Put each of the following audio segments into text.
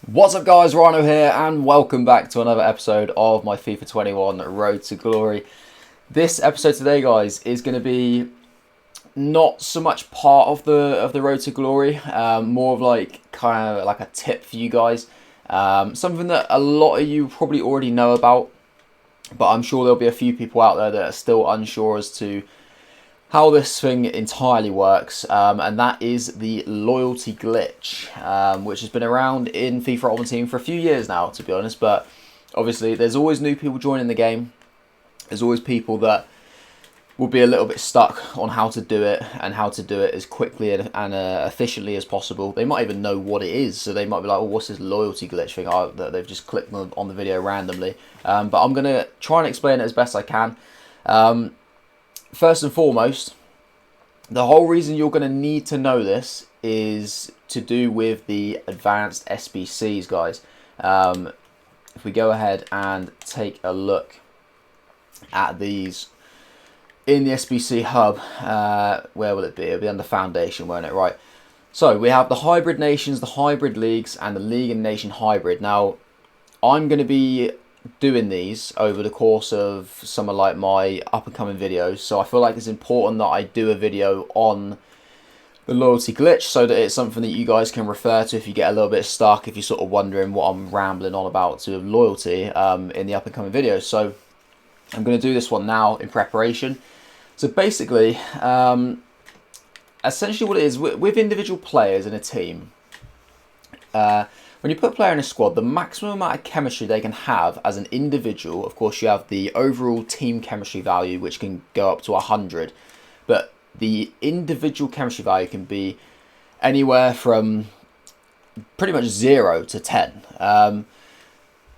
What's up guys, Rhino here and welcome back to another episode of my FIFA 21 Road to Glory. This episode today guys is going to be not so much part of the Road to Glory, more of kind of like a tip for you guys. Something that a lot of you probably already know about, but I'm sure there'll be a few people out there that are still unsure as to how this thing entirely works, and that is the loyalty glitch, which has been around in FIFA Ultimate Team for a few years now, to be honest. But obviously, there's always new people joining the game. There's always people that will be a little bit stuck on how to do it and how to do it as quickly and efficiently as possible. They might even know what it is, so they might be like, "Oh, what's this loyalty glitch thing?" That they've just clicked on the video randomly. But I'm gonna try and explain it as best I can. First and foremost, the whole reason you're going to need to know this is to do with the advanced SBCs, guys. If we go ahead and take a look at these in the SBC hub, where will it be? It'll be under Foundation, won't it? Right. So we have the hybrid nations, the hybrid leagues, and the league and nation hybrid. Now, I'm going to be doing these over the course of some of like my up and coming videos, so I feel like it's important that I do a video on the loyalty glitch so that it's something that you guys can refer to if you get a little bit stuck, if you're sort of wondering what I'm rambling on about to loyalty in the up and coming videos. So I'm going to do this one now in preparation. So basically, essentially what it is with individual players in a team, when you put a player in a squad, the maximum amount of chemistry they can have as an individual, of course you have the overall team chemistry value, which can go up to 100, but the individual chemistry value can be anywhere from pretty much 0 to 10.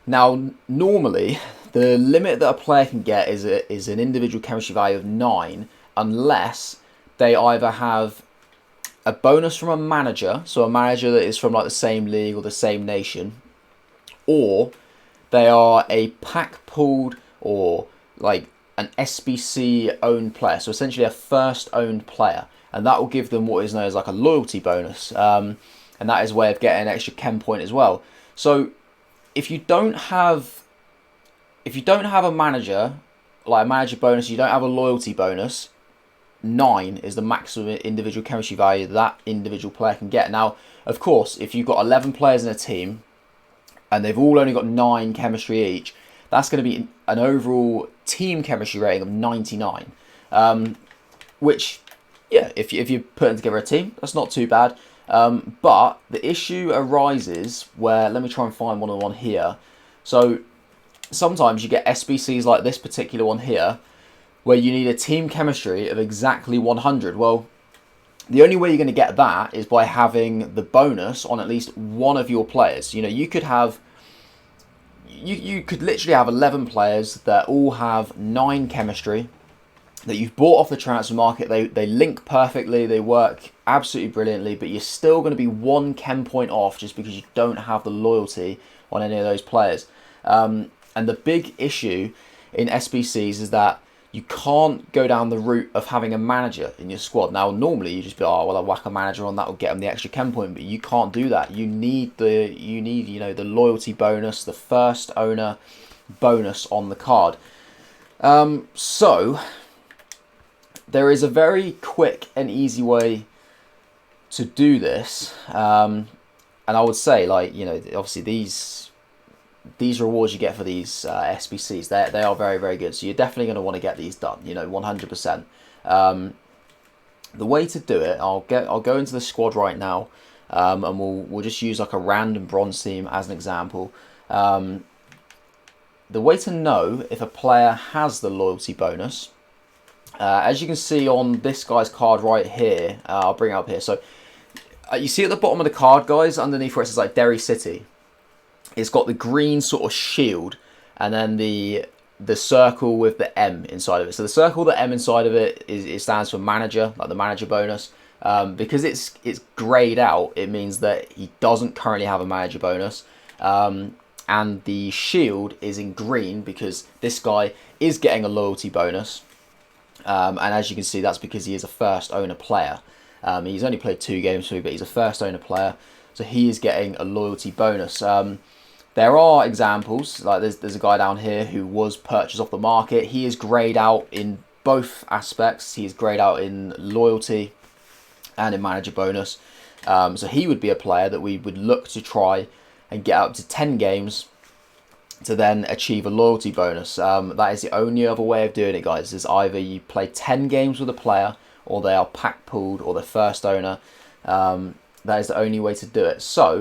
Now, normally, the limit that a player can get is an individual chemistry value of 9, unless they either have a bonus from a manager, so a manager that is from like the same league or the same nation, or they are a pack pulled or like an SBC owned player, so essentially a first owned player, and that will give them what is known as like a loyalty bonus, and that is a way of getting an extra chem point as well. So if you don't have a manager, like a manager bonus, you don't have a loyalty bonus, 9 is the maximum individual chemistry value that individual player can get. Now, of course, if you've got 11 players in a team and they've all only got 9 chemistry each, that's going to be an overall team chemistry rating of 99. Which, yeah, if you're putting together a team, that's not too bad. But the issue arises where, let me try and find one here. So sometimes you get SBCs like this particular one here, where you need a team chemistry of exactly 100. Well, the only way you're going to get that is by having the bonus on at least one of your players. You know, you could literally have 11 players that all have 9 chemistry that you've bought off the transfer market. They link perfectly, they work absolutely brilliantly, but you're still going to be 1 chem point off just because you don't have the loyalty on any of those players. And the big issue in SBCs is that you can't go down the route of having a manager in your squad. Now, normally you just be, oh, well, I'll whack a manager on, that will get them the extra chem point, but you can't do that. You need the loyalty bonus, the first owner bonus on the card. So there is a very quick and easy way to do this, and I would say, like, you know, obviously these rewards you get for these SBCs, they are very, very good. So you're definitely going to want to get these done, you know, 100%. The way to do it, I'll go into the squad right now, and we'll just use like a random bronze team as an example. The way to know if a player has the loyalty bonus, as you can see on this guy's card right here, I'll bring it up here. So you see at the bottom of the card, guys, underneath where it says like Derry City, it's got the green sort of shield and then the circle with the M inside of it. So the circle with the M inside of it it stands for manager, like the manager bonus. Because it's greyed out, it means that he doesn't currently have a manager bonus. And the shield is in green because this guy is getting a loyalty bonus. And as you can see, that's because he is a first owner player. He's only played 2 games for me, but he's a first owner player. so he is getting a loyalty bonus. There are examples, like there's a guy down here who was purchased off the market. He is greyed out in both aspects. He is greyed out in loyalty and in manager bonus. So he would be a player that we would look to try and get up to 10 games to then achieve a loyalty bonus. That is the only other way of doing it, guys, is either you play 10 games with a player, or they are pack pooled, or the first owner. That is the only way to do it. So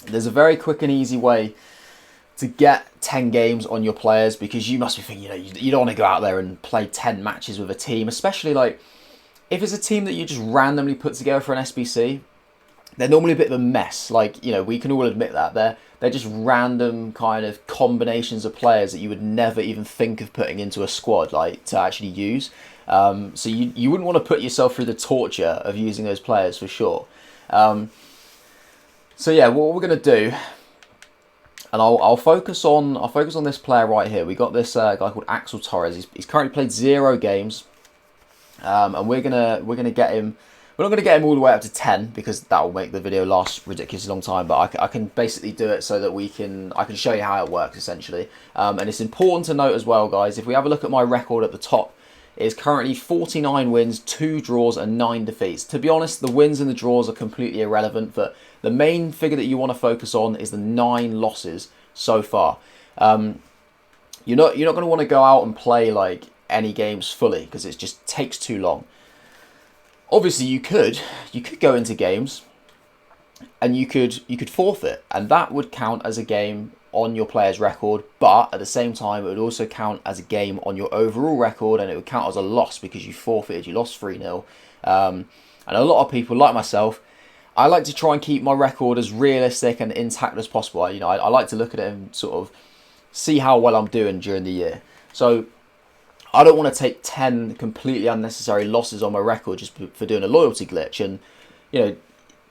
there's a very quick and easy way to get 10 games on your players, because you must be thinking, you don't want to go out there and play 10 matches with a team, especially like if it's a team that you just randomly put together for an SBC. They're normally a bit of a mess. Like, we can all admit that. They're just random kind of combinations of players that you would never even think of putting into a squad, like, to actually use. So you wouldn't want to put yourself through the torture of using those players for sure. So yeah, what we're gonna do, and I'll focus on this player right here. We got this guy called Axel Torres. He's currently played 0 games, and we're gonna get him. We're not going to get him all the way up to 10, because that will make the video last ridiculously long time, but I can basically do it so that I can show you how it works, essentially. And it's important to note as well, guys, if we have a look at my record at the top, it is currently 49 wins, 2 draws and 9 defeats. To be honest, the wins and the draws are completely irrelevant, but the main figure that you want to focus on is the 9 losses so far. You're not going to want to go out and play like any games fully, because it just takes too long. Obviously, you could go into games and you could forfeit, and that would count as a game on your player's record, but at the same time, it would also count as a game on your overall record, and it would count as a loss because you forfeited, you lost 3-0. And a lot of people, like myself, I like to try and keep my record as realistic and intact as possible. I like to look at it and sort of see how well I'm doing during the year. So I don't want to take 10 completely unnecessary losses on my record just for doing a loyalty glitch. And,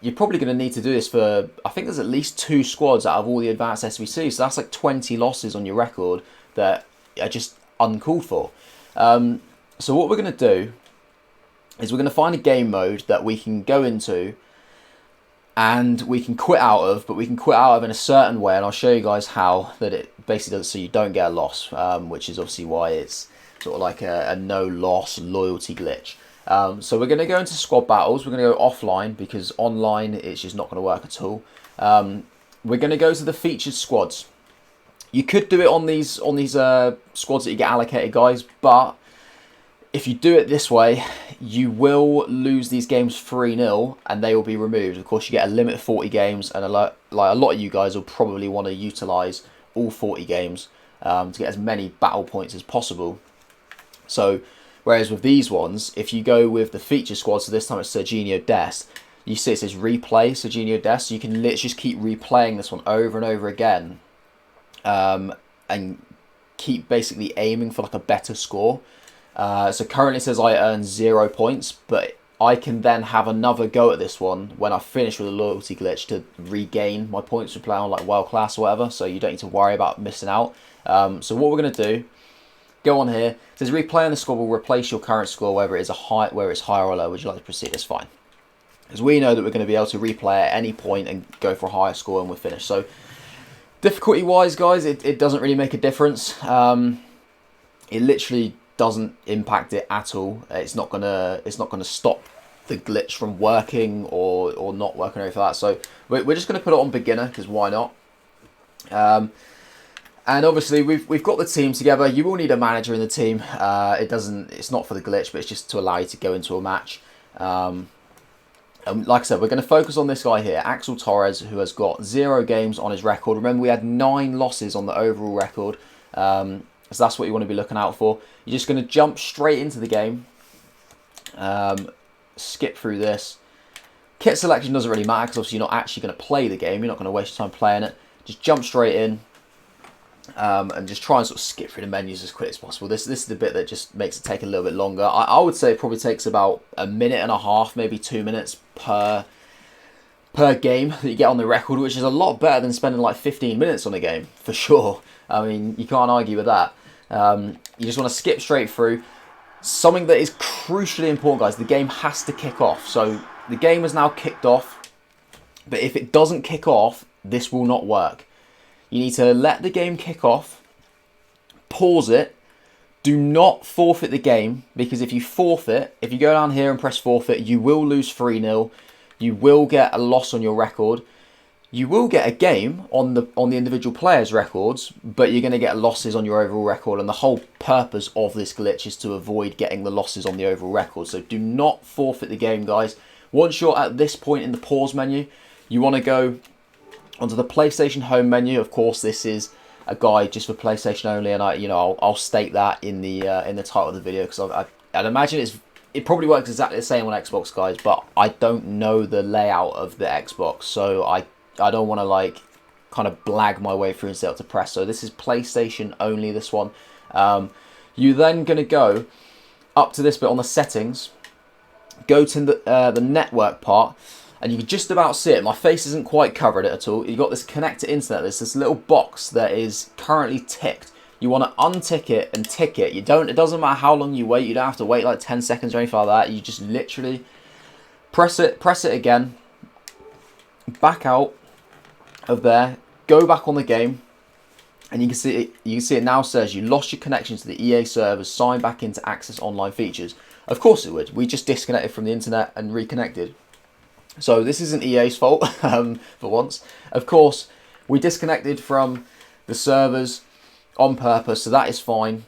you're probably going to need to do this for, I think there's at least 2 squads out of all the advanced SBCs. So that's like 20 losses on your record that are just uncalled for. So what we're going to do is we're going to find a game mode that we can go into and we can quit out of, but we can quit out of in a certain way. And I'll show you guys how that it basically does, so you don't get a loss, which is obviously why it's sort of like a no-loss loyalty glitch. So we're going to go into squad battles. We're going to go offline, because online it's just not going to work at all. We're going to go to the featured squads. You could do it on these squads that you get allocated, guys, but if you do it this way, you will lose these games 3-0 and they will be removed. Of course, you get a limit of 40 games, and a lot of you guys will probably want to utilise all 40 games to get as many battle points as possible. So, whereas with these ones, if you go with the feature squad, so this time it's Serginho Dest, you see it says replay Serginho Dest, so you can literally just keep replaying this one over and over again, and keep basically aiming for like a better score. So currently it says I earn 0 points, but I can then have another go at this one when I finish with a loyalty glitch to regain my points for playing on like world class or whatever, so you don't need to worry about missing out. So what we're going to do, go on here, it says replay on the score will replace your current score, whether it's higher or low. Would you like to proceed? That's fine, because we know that we're going to be able to replay at any point and go for a higher score and we're finished. So difficulty wise, guys, it doesn't really make a difference. It literally doesn't impact it at all. It's not gonna stop the glitch from working or not working or anything like that. So we're just gonna put it on beginner, because why not? And obviously we've got the team together. You will need a manager in the team. It's not for the glitch, but it's just to allow you to go into a match. And like I said, we're going to focus on this guy here, Axel Torres, who has got 0 games on his record. Remember, we had 9 losses on the overall record. So that's what you want to be looking out for. You're just going to jump straight into the game. Skip through this. Kit selection doesn't really matter, because obviously you're not actually going to play the game. You're not going to waste your time playing it. Just jump straight in. And just try and sort of skip through the menus as quick as possible. This is the bit that just makes it take a little bit longer. I would say it probably takes about 1.5 minutes, maybe 2 minutes per game that you get on the record, which is a lot better than spending like 15 minutes on a game, for sure. I mean, you can't argue with that. You just want to skip straight through. Something that is crucially important, guys, the game has to kick off. So the game has now kicked off. But if it doesn't kick off, this will not work. You need to let the game kick off, pause it, do not forfeit the game, because if you forfeit, if you go down here and press forfeit, you will lose 3-0, you will get a loss on your record, you will get a game on the individual players' records, but you're going to get losses on your overall record, and the whole purpose of this glitch is to avoid getting the losses on the overall record. So do not forfeit the game, guys. Once you're at this point in the pause menu, you want to go onto the PlayStation home menu. Of course, this is a guide just for PlayStation only, and I'll state that in the title of the video, because I'd imagine it probably works exactly the same on Xbox, guys, but I don't know the layout of the Xbox, so I don't want to like kind of blag my way through and set up to press. So this is PlayStation only, this one. You're then going to go up to this bit on the settings, go to the network part, and you can just about see it. My face isn't quite covered it at all. You've got this connect to internet. There's this little box that is currently ticked. You want to untick it and tick it. It doesn't matter how long you wait. You don't have to wait like 10 seconds or anything like that. You just literally press it again, back out of there, go back on the game, and you can see it now says you lost your connection to the EA servers, sign back in to access online features. Of course it would. We just disconnected from the internet and reconnected. So this isn't EA's fault, for once. Of course, we disconnected from the servers on purpose, so that is fine.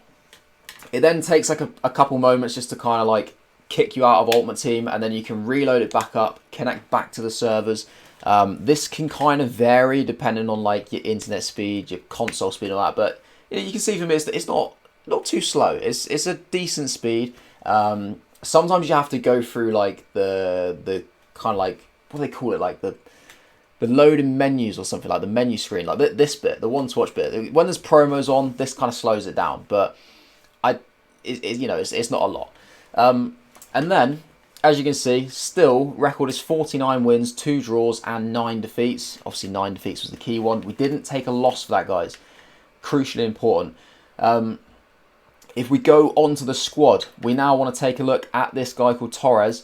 It then takes like a couple moments just to kind of like kick you out of Ultimate Team, and then you can reload it back up, connect back to the servers. This can kind of vary depending on like your internet speed, your console speed, and all that. But you can see from this that it's not too slow. It's a decent speed. Sometimes you have to go through like the kind of like, what do they call it, like the loading menus or something, like the menu screen, like this bit, the one to watch bit. When there's promos on, this kind of slows it down, but it's not a lot. And then, as you can see, still record is 49 wins, 2 draws, and 9 defeats. Obviously, 9 defeats was the key one. We didn't take a loss for that, guys. Crucially important. If we go on to the squad, we now want to take a look at this guy called Torres.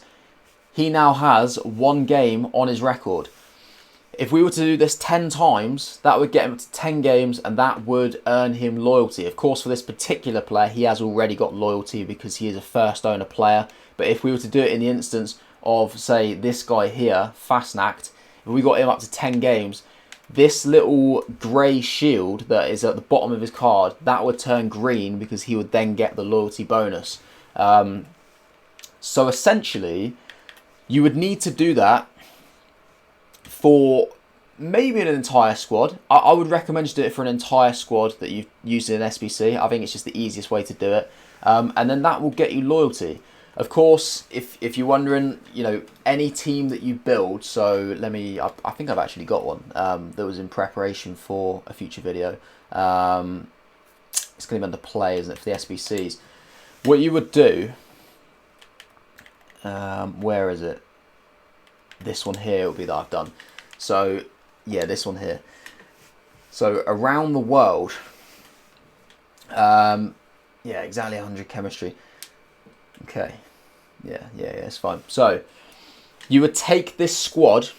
He now has 1 game on his record. If we were to do this 10 times, that would get him to 10 games, and that would earn him loyalty. Of course, for this particular player, he has already got loyalty because he is a first owner player. But if we were to do it in the instance of, say, this guy here, Fastnacht, if we got him up to 10 games, this little grey shield that is at the bottom of his card, that would turn green because he would then get the loyalty bonus. So essentially, you would need to do that for maybe an entire squad. I would recommend you do it for an entire squad that you've used in an SBC. I think it's just the easiest way to do it. And then that will get you loyalty. Of course, if you're wondering, any team that you build, so I think I've actually got one that was in preparation for a future video. It's going to be under play, isn't it, for the SBCs. What you would do, where is it? This one here will be that I've done. So, yeah, this one here. So, around the world, yeah, exactly 100 chemistry. Okay, yeah, it's fine. So, you would take this squad,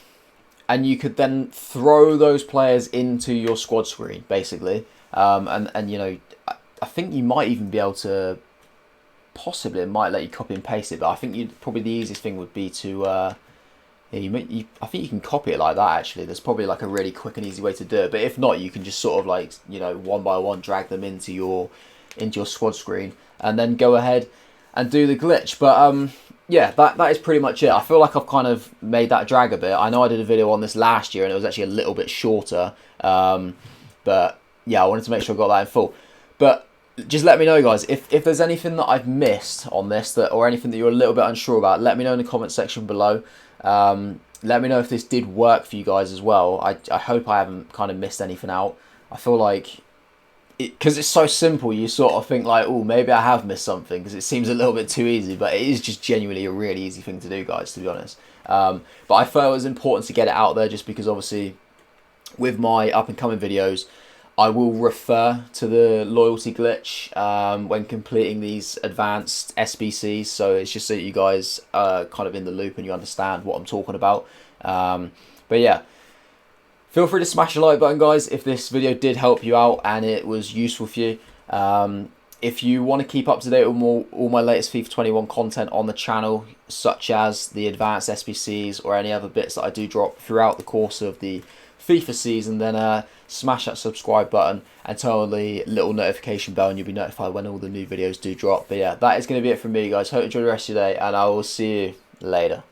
and you could then throw those players into your squad screen, basically. And I think you might even be able to, possibly, it might let you copy and paste it, but I think probably the easiest thing would be to, I think you can copy it like that, actually. There's probably like a really quick and easy way to do it, but if not, you can just sort of like, one by one drag them into your squad screen, and then go ahead and do the glitch. But yeah, that is pretty much it. I feel like I've kind of made that drag a bit. I know I did a video on this last year and it was actually a little bit shorter, but yeah, I wanted to make sure I got that in full. But just let me know, guys, if there's anything that I've missed on this, or anything that you're a little bit unsure about, let me know in the comment section below. Let me know if this did work for you guys as well. I hope I haven't kind of missed anything out. I feel like, because it's so simple, you sort of think like, oh, maybe I have missed something, because it seems a little bit too easy, but it is just genuinely a really easy thing to do, guys, to be honest. But I felt it was important to get it out there, just because obviously with my up and coming videos, I will refer to the loyalty glitch when completing these advanced SBCs, so it's just so that you guys are kind of in the loop and you understand what I'm talking about. But yeah, feel free to smash the like button, guys, if this video did help you out and it was useful for you. If you want to keep up to date with all my latest FIFA 21 content on the channel, such as the advanced SBCs or any other bits that I do drop throughout the course of the FIFA season, then smash that subscribe button and turn on the little notification bell and you'll be notified when all the new videos do drop. But yeah, that is going to be it from me, guys. Hope you enjoy the rest of your day and I will see you later.